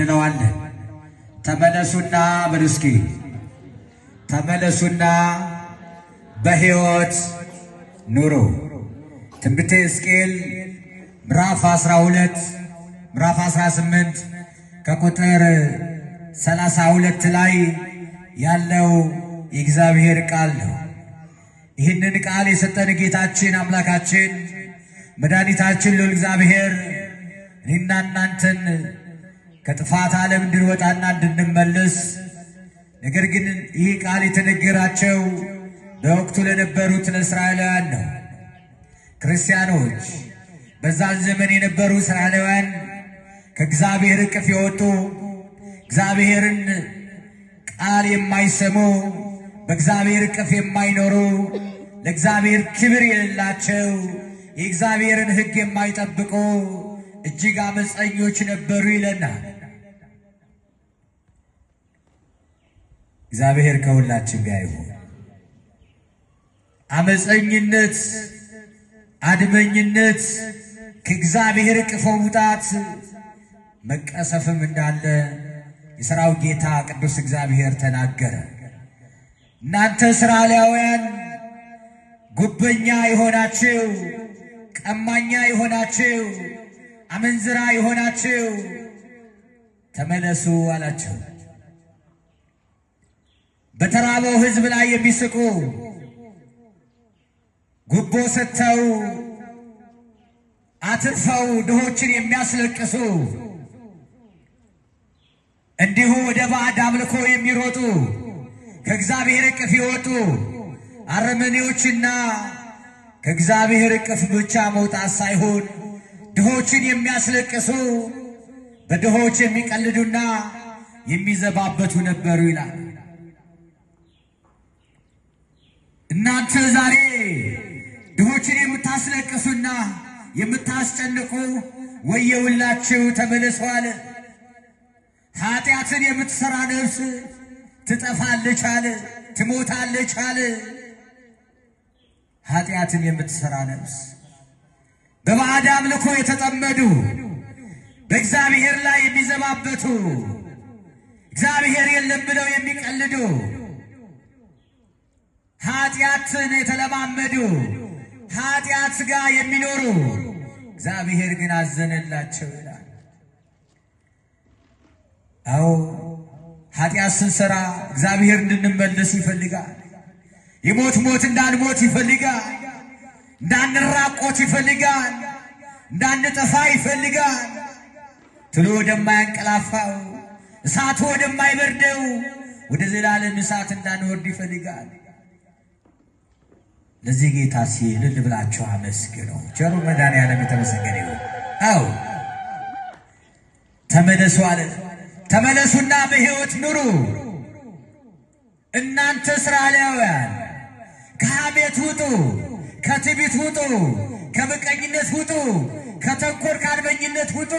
እንለዋለን። ተመለሱና በርስኪ ተመለሱና በሕይወት ኑሩ። ትንቢተ ሕዝቅኤል ምዕራፍ 12 ምዕራፍ 18 ከቁጥር 32 ላይ ያለው የእግዚአብሔር ቃል ነው። ይህንን ቃል የሰጠን ጌታችን አምላካችን መድኃኒታችን ልዑል እግዚአብሔር እኔና እናንተን ከጥፋት ዓለም እንድንወጣና እንድንመለስ፣ ነገር ግን ይህ ቃል የተነገራቸው በወቅቱ ለነበሩት ለእስራኤላውያን ነው። ክርስቲያኖች በዛን ዘመን የነበሩ እስራኤላውያን ከእግዚአብሔር እቅፍ የወጡ እግዚአብሔርን ቃል የማይሰሙ በእግዚአብሔር እቅፍ የማይኖሩ ለእግዚአብሔር ክብር የሌላቸው የእግዚአብሔርን ሕግ የማይጠብቁ እጅግ አመፀኞች ነበሩ ይለናል። እግዚአብሔር ከሁላችን ጋር ይሁን። አመፀኝነት፣ አድመኝነት፣ ከእግዚአብሔር እቅፍ መውጣት መቀሰፍም እንዳለ የሥራው ጌታ ቅዱስ እግዚአብሔር ተናገረ። እናንተ እስራኤላውያን ጉበኛ የሆናችሁ፣ ቀማኛ የሆናችሁ፣ አመንዝራ የሆናችሁ ተመለሱ አላቸው። በተራበው ሕዝብ ላይ የሚስቁ፣ ጉቦ ሰጥተው አትርፈው ድሆችን የሚያስለቅሱ፣ እንዲሁ ወደ ባዕድ አምልኮ የሚሮጡ ከእግዚአብሔር እቅፍ የወጡ አረመኔዎችና ከእግዚአብሔር እቅፍ ብቻ መውጣት ሳይሆን ድሆችን የሚያስለቅሱ በድሆች የሚቀልዱና የሚዘባበቱ ነበሩ ይላል። እናንተ ዛሬ ድሆችን የምታስለቅሱና የምታስጨንቁ ወየውላችሁ፣ ተመለሱ አለ። ኃጢአትን የምትሰራ ነፍስ ትጠፋለች አለ፣ ትሞታለች አለ። ኃጢአትን የምትሰራ ነፍስ፣ በባዕድ አምልኮ የተጠመዱ፣ በእግዚአብሔር ላይ የሚዘባበቱ፣ እግዚአብሔር የለም ብለው የሚቀልዱ፣ ኃጢአትን የተለማመዱ፣ ኃጢአት ጋር የሚኖሩ እግዚአብሔር ግን አዘነላቸው ይላል። አዎ ኃጢአት ስንሰራ እግዚአብሔር እንድንመለስ ይፈልጋል። የሞት ሞት እንዳንሞት ይፈልጋል። እንዳንራቆት ይፈልጋል። እንዳንጠፋ ይፈልጋል። ትሎ ወደማያንቀላፋው፣ እሳቱ ወደማይበርደው ወደ ዘላለም እሳት እንዳንወርድ ይፈልጋል። ለዚህ ጌታ ሲል ልብላችሁ አመስግኑ። ቸሩ መድኃኔዓለም የተመሰገነ ይሁን። አዎ ተመለሱ አለ። ተመለሱና በሕይወት ኑሩ። እናንተ እስራኤላውያን ከሐሜት ውጡ፣ ከትዕቢት ውጡ፣ ከምቀኝነት ውጡ፣ ከተንኮል ከአድመኝነት ውጡ።